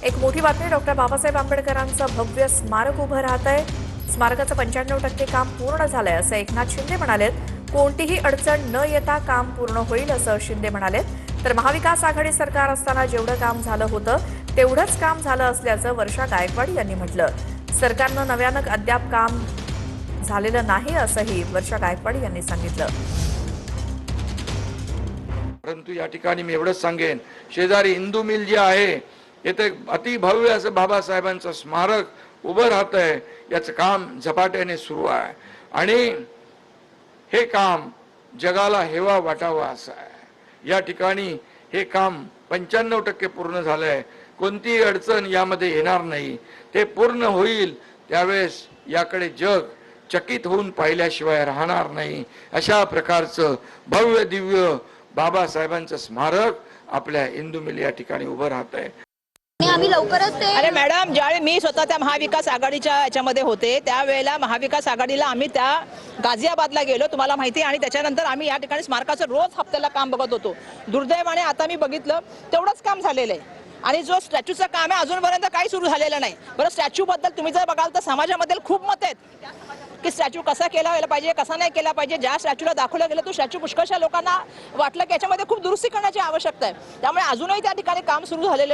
एक मोठी बातमी, डॉक्टर बाबासाहेब आंबेडकरांचं भव्य स्मारक उभं राहत आहे। स्मारकाचं 95% काम पूर्ण झालंय असं एकनाथ शिंदे म्हणालेत। कोणतीही अडचण न येता काम पूर्ण होईल असं शिंदे म्हणालेत। तर महाविकास आघाडी सरकार असताना जेवढं काम झालं होतं तेवढंच काम झालं असल्याचं वर्षा गायकवाड यांनी म्हटलं। सरकारनं नव्यानं अद्याप काम झालेलं नाही असंही वर्षा गायकवाड यांनी सांगितलं। परंतु या ठिकाणी मी एवढंच सांगेन, शेजारी हिंदू मिल जे आहे येथे अतिभव्य असं बाबासाहेबांचं स्मारक उभं राहत आहे। याचं काम झपाट्याने सुरू आहे आणि हे काम जगाला हेवा वाटावा असं आहे। या ठिकाणी हे काम 95% पूर्ण झालंय। कोणतीही अडचण यामध्ये येणार नाही। ते पूर्ण होईल त्यावेळेस याकडे जग चकित होऊन पाहिल्याशिवाय राहणार नाही। अशा प्रकारचं भव्य दिव्य बाबासाहेबांचं स्मारक आपल्या हिंदू मिल या ठिकाणी उभं राहत आहे। आम्ही लवकरच ते अरे मॅडम, ज्यावेळी मी स्वतः त्या महाविकास आघाडीच्या याच्यामध्ये होते त्यावेळेला महाविकास आघाडीला आम्ही त्या गाझियाबादला गेलो, तुम्हाला माहिती आहे। आणि त्याच्यानंतर आम्ही या ठिकाणी स्मारकाचं रोज हप्त्याला काम बघत होतो। दुर्दैवाने आता मी बघितलं तेवढंच काम झालेलं आहे आणि जो स्टॅच्यूचं काम आहे अजूनपर्यंत काही सुरू झालेलं नाही। बरं, स्टॅच्यू बद्दल तुम्ही जर बघाल तर समाजामध्ये खूप मत आहेत की स्टॅच्यू कसा केला पाहिजे, कसा नाही केला पाहिजे। ज्या स्टॅच्यूला दाखवलं गेलं तो स्टॅच्यू पुष्कळशा लोकांना वाटलं की याच्यामध्ये खूप दुरुस्ती करण्याची आवश्यकता आहे। त्यामुळे अजूनही त्या ठिकाणी काम सुरू झालेलं